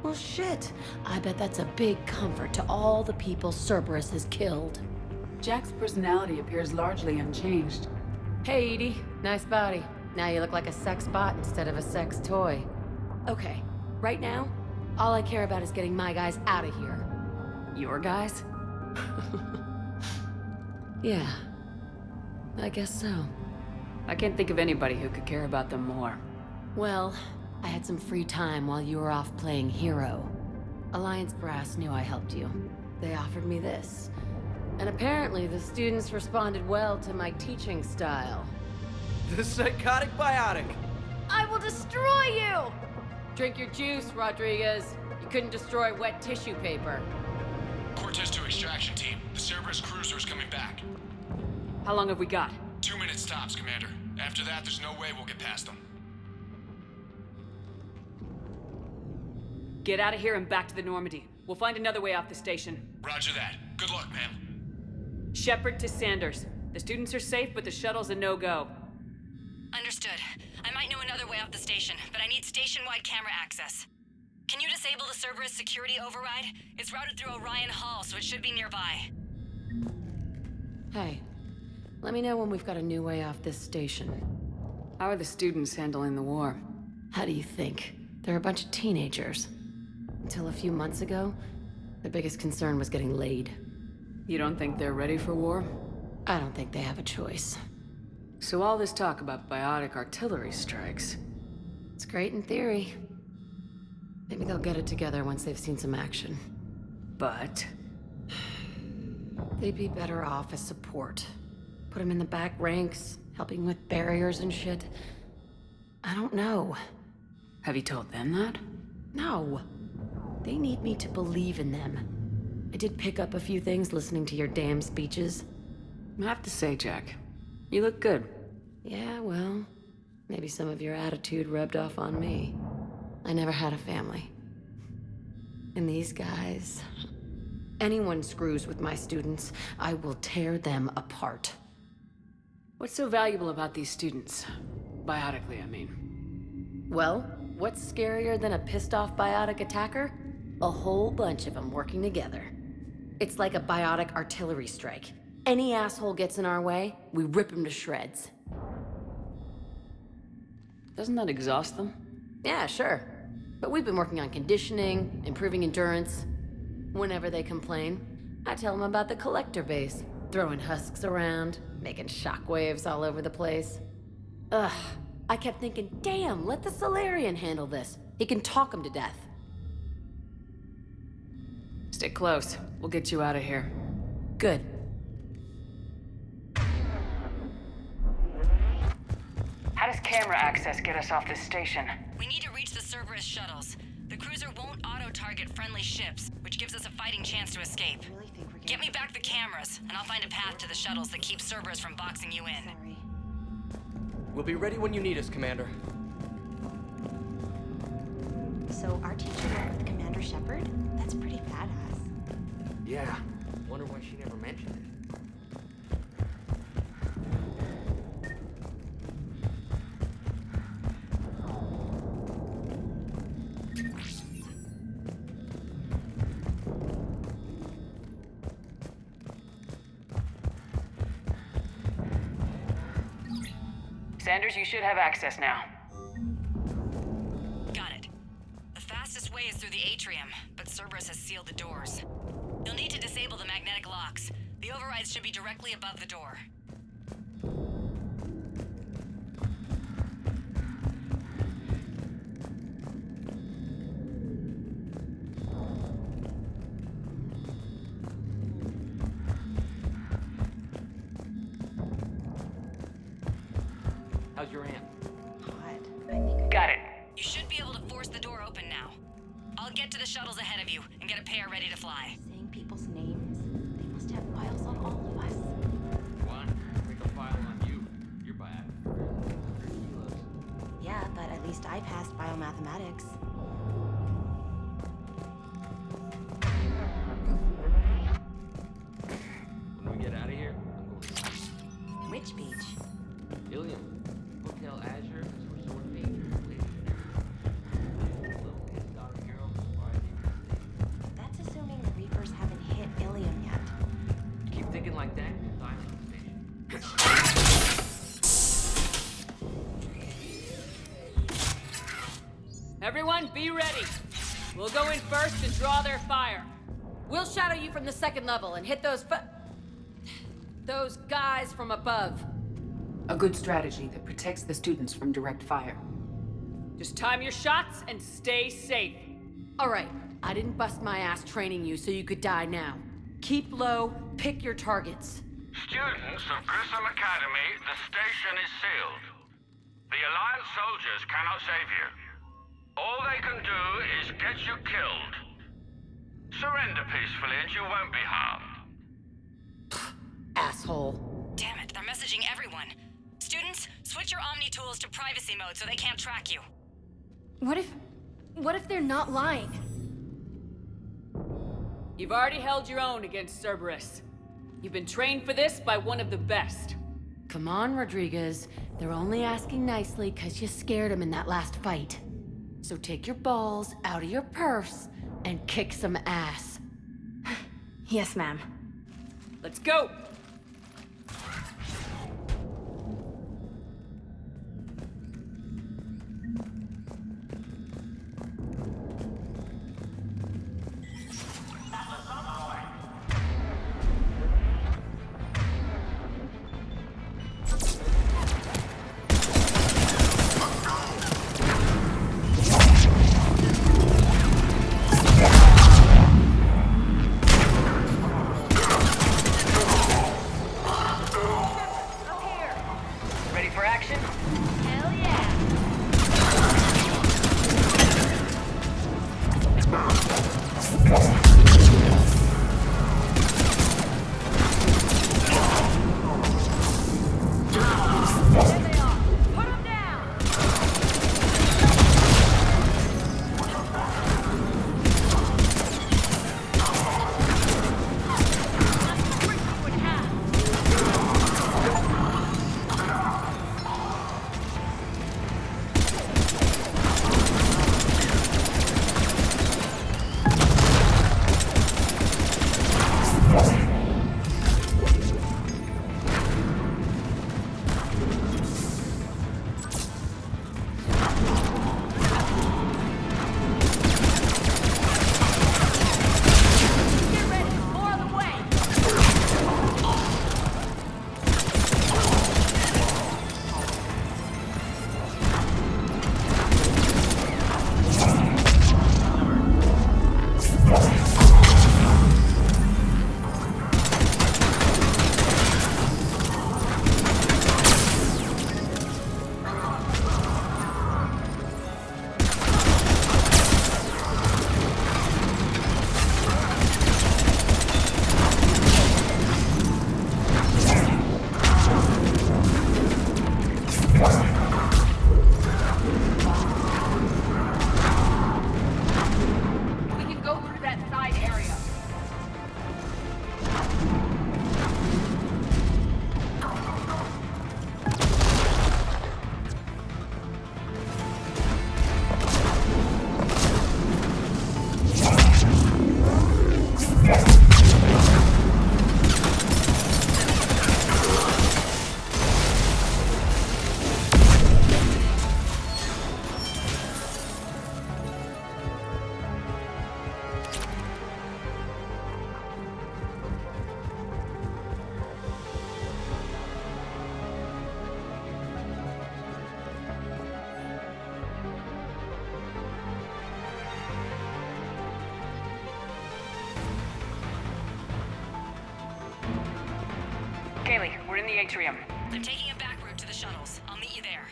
Well, shit. I bet that's a big comfort to all the people Cerberus has killed. Jack's personality appears largely unchanged. Hey, Edie. Nice body. Now you look like a sex bot instead of a sex toy. Okay, right now, all I care about is getting my guys out of here. Your guys? Yeah, I guess so. I can't think of anybody who could care about them more. Well, I had some free time while you were off playing hero. Alliance Brass knew I helped you. They offered me this. And apparently the students responded well to my teaching style. The psychotic biotic! I will destroy you! Drink your juice, Rodriguez. You couldn't destroy wet tissue paper. Cortez to extraction team. The Cerberus cruiser is coming back. How long have we got? 2 minutes tops, Commander. After that, there's no way we'll get past them. Get out of here and back to the Normandy. We'll find another way off the station. Roger that. Good luck, ma'am. Shepard to Sanders. The students are safe, but the shuttle's a no-go. Understood. I might know another way off the station, but I need station-wide camera access. Can you disable the Cerberus security override? It's routed through Orion Hall, so it should be nearby. Hey, let me know when we've got a new way off this station. How are the students handling the war? How do you think? They're a bunch of teenagers. Until a few months ago, their biggest concern was getting laid. You don't think they're ready for war? I don't think they have a choice. So all this talk about biotic artillery strikes, it's great in theory. Maybe they'll get it together once they've seen some action. But they'd be better off as support. Put them in the back ranks, helping with barriers and shit. I don't know. Have you told them that? No. They need me to believe in them. I did pick up a few things listening to your damn speeches. I have to say, Jack, you look good. Yeah, well, maybe some of your attitude rubbed off on me. I never had a family. And these guys... Anyone screws with my students, I will tear them apart. What's so valuable about these students? Biotically, I mean. Well, what's scarier than a pissed-off biotic attacker? A whole bunch of them working together. It's like a biotic artillery strike. Any asshole gets in our way, we rip him to shreds. Doesn't that exhaust them? Yeah, sure. But we've been working on conditioning, improving endurance. Whenever they complain, I tell them about the collector base, throwing husks around, making shockwaves all over the place. Ugh, I kept thinking, damn, let the Solarian handle this. He can talk them to death. Stay close. We'll get you out of here. Good. How does camera access get us off this station? We need to reach the Cerberus shuttles. The cruiser won't auto-target friendly ships, which gives us a fighting chance to escape. Get me back the cameras, and I'll find a path to the shuttles that keeps Cerberus from boxing you in. We'll be ready when you need us, Commander. So our teacher went with Commander Shepard? That's pretty badass. Yeah. Wonder why she never mentioned it. Sanders, you should have access now. Got it. The fastest way is through the atrium, but Cerberus has sealed the doors. You'll need to disable the magnetic locks. The overrides should be directly above the door. How's your aunt? Hot. I think Got it. You should be able to force the door open now. I'll get to the shuttles ahead of you and get a pair ready to fly. saying people's names. They must have files on all of us. What? Make a file on you. You're bad. Yeah, but at least I passed biomathematics. When we get out of here, I'm going Which beach? Ilium. Hotel Azure. Resort Danger. That's assuming the Reapers haven't hit Ilium yet. Keep thinking like that, you'll die on the station. Everyone, be ready. We'll go in first and draw their fire. We'll shadow you from the second level and hit those guys from above. A good strategy that protects the students from direct fire. Just time your shots and stay safe. All right, I didn't bust my ass training you so you could die now. Keep low, pick your targets. Students of Grissom Academy, the station is sealed. The Alliance soldiers cannot save you. All they can do is get you killed. Surrender peacefully and you won't be harmed. Asshole. Damn it, they're messaging everyone. Students, switch your Omni tools to privacy mode so they can't track you. What if they're not lying? You've already held your own against Cerberus. You've been trained for this by one of the best. Come on, Rodriguez. They're only asking nicely because you scared them in that last fight. So take your balls out of your purse and kick some ass. Yes, ma'am. Let's go! Kaylee, we're in the atrium. I'm taking a back route to the shuttles. I'll meet you there.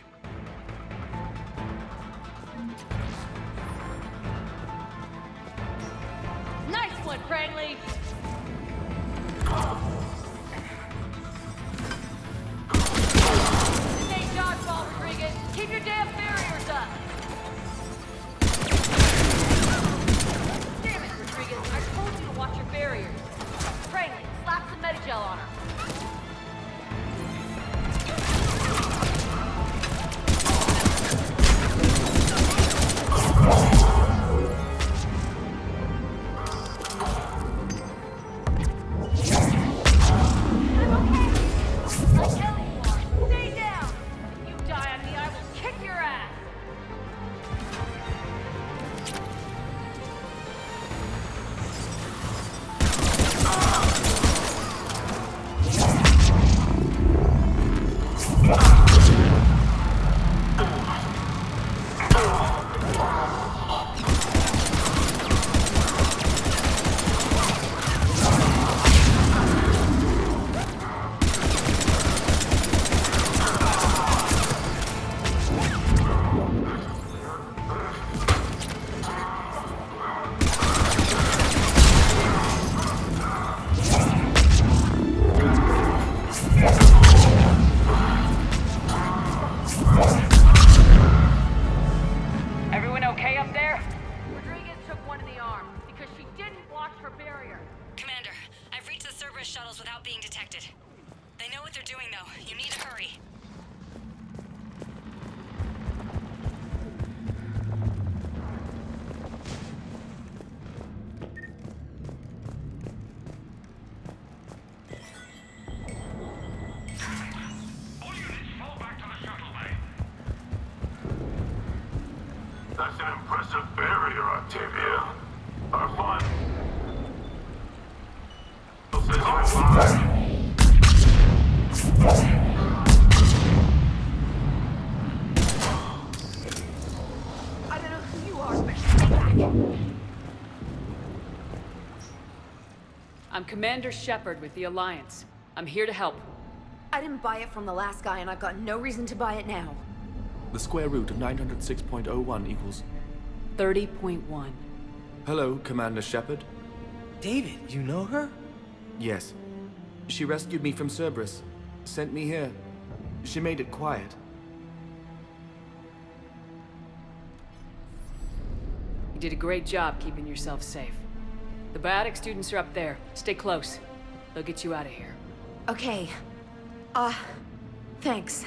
Nice one, Cranley! Stay dodgeball, Rodriguez! Keep your damn barriers up! Damn it, Rodriguez! I told you to watch your barriers! Cranley, slap some Medigel on her! That's an impressive barrier, Octavia. Our fun. I don't know who you are, but stay back! I'm Commander Shepard with the Alliance. I'm here to help. I didn't buy it from the last guy, and I've got no reason to buy it now. The square root of 906.01 equals... 30.1. Hello, Commander Shepard. David, you know her? Yes. She rescued me from Cerberus. Sent me here. She made it quiet. You did a great job keeping yourself safe. The biotic students are up there. Stay close. They'll get you out of here. Okay. Thanks.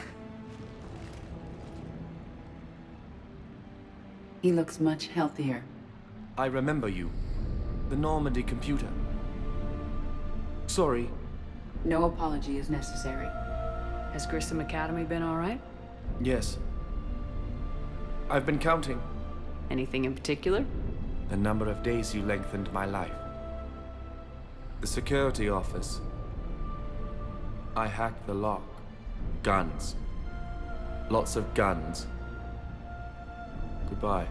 He looks much healthier. I remember you. The Normandy computer. Sorry. No apology is necessary. Has Grissom Academy been all right? Yes. I've been counting. Anything in particular? The number of days you lengthened my life. The security office. I hacked the lock. Guns. Lots of guns. Goodbye.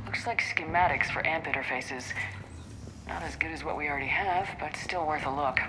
Looks like schematics for AMP interfaces. Not as good as what we already have, but still worth a look.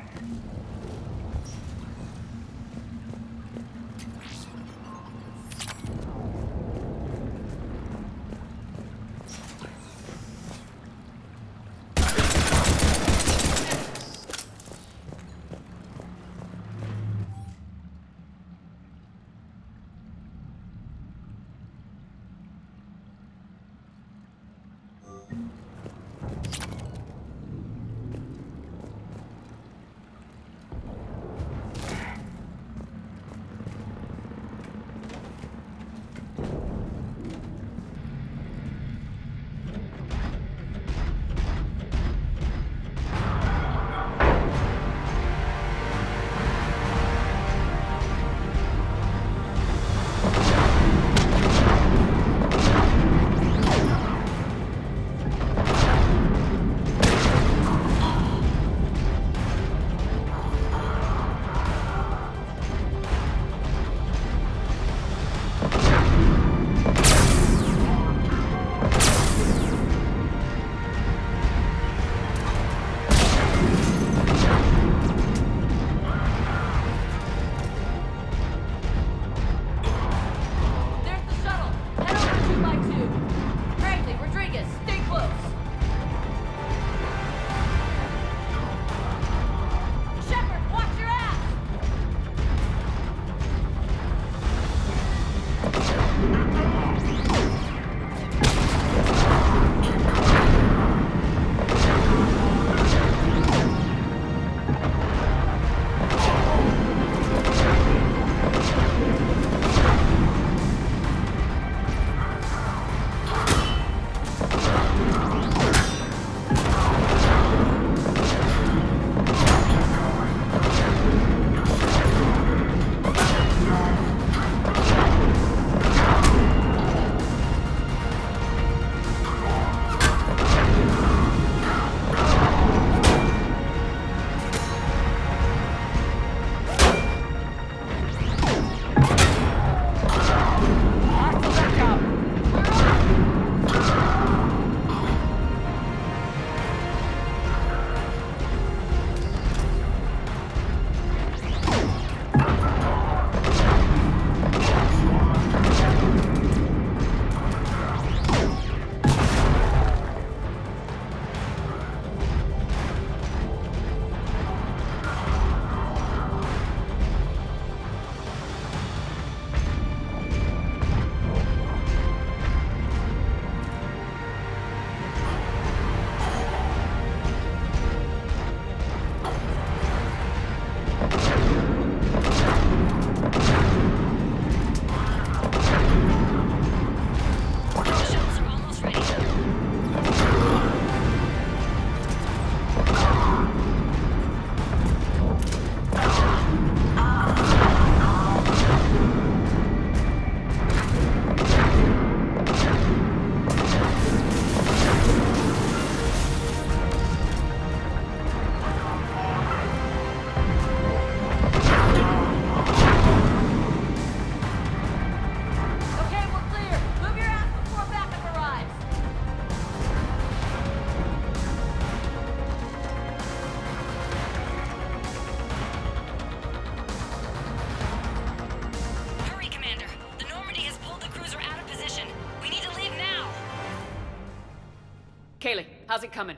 How's it coming?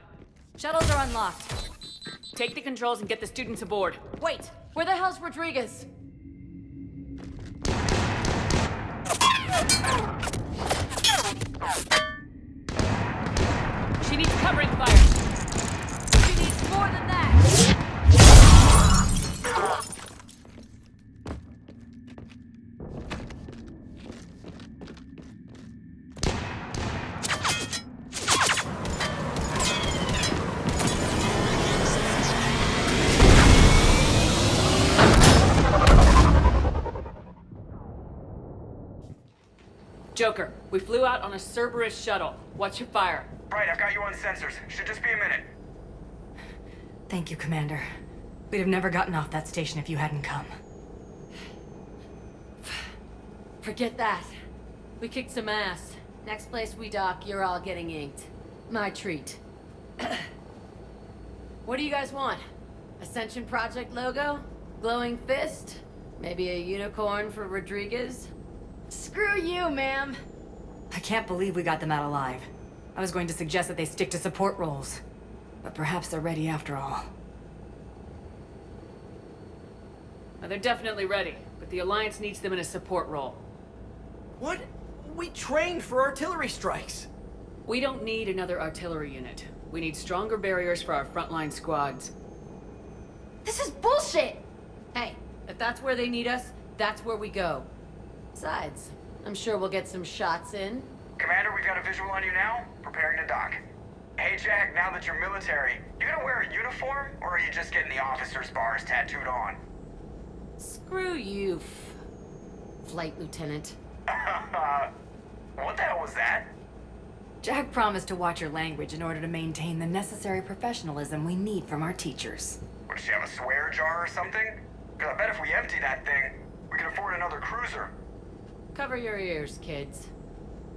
Shuttles are unlocked. Take the controls and get the students aboard. Wait, where the hell's Rodriguez? She needs covering fire. She needs more than that. Joker, we flew out on a Cerberus shuttle. What's your fire? Right, I've got you on sensors. Should just be a minute. Thank you, Commander. We'd have never gotten off that station if you hadn't come. Forget that. We kicked some ass. Next place we dock, you're all getting inked. My treat. What do you guys want? Ascension Project logo? Glowing fist? Maybe a unicorn for Rodriguez? Screw you, ma'am. I can't believe we got them out alive. I was going to suggest that they stick to support roles. But perhaps they're ready after all. Well, they're definitely ready, but the Alliance needs them in a support role. What? We trained for artillery strikes. We don't need another artillery unit. We need stronger barriers for our frontline squads. This is bullshit! Hey, if that's where they need us, that's where we go. Besides, I'm sure we'll get some shots in. Commander, we've got a visual on you now. Preparing to dock. Hey, Jack, now that you're military, you gonna wear a uniform, or are you just getting the officer's bars tattooed on? Screw you, Flight Lieutenant. What the hell was that? Jack promised to watch your language in order to maintain the necessary professionalism we need from our teachers. What, does she have a swear jar or something? Because I bet if we empty that thing, we can afford another cruiser. Cover your ears, kids.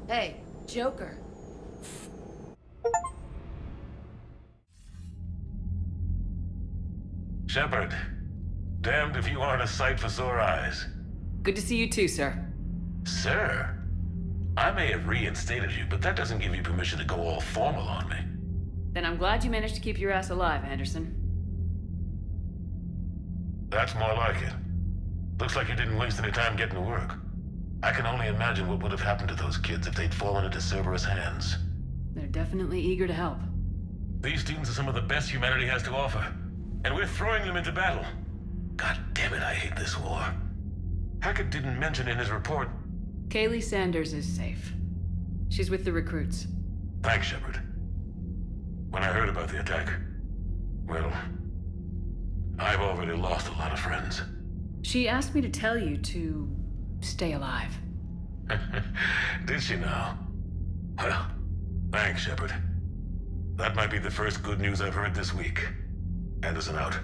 Hey, Joker. Shepard, damned if you aren't a sight for sore eyes. Good to see you too, sir. Sir? I may have reinstated you, but that doesn't give you permission to go all formal on me. Then I'm glad you managed to keep your ass alive, Anderson. That's more like it. Looks like you didn't waste any time getting to work. I can only imagine what would have happened to those kids if they'd fallen into Cerberus hands. They're definitely eager to help. These students are some of the best humanity has to offer, and we're throwing them into battle. God damn it, I hate this war. Hakет didn't mention in his report... Kaylee Sanders is safe. She's with the recruits. Thanks, Shepard. When I heard about the attack, well, I've already lost a lot of friends. She asked me to tell you to stay alive. Did she now? Well, thanks, Shepard. That might be the first good news I've heard this week. Anderson out.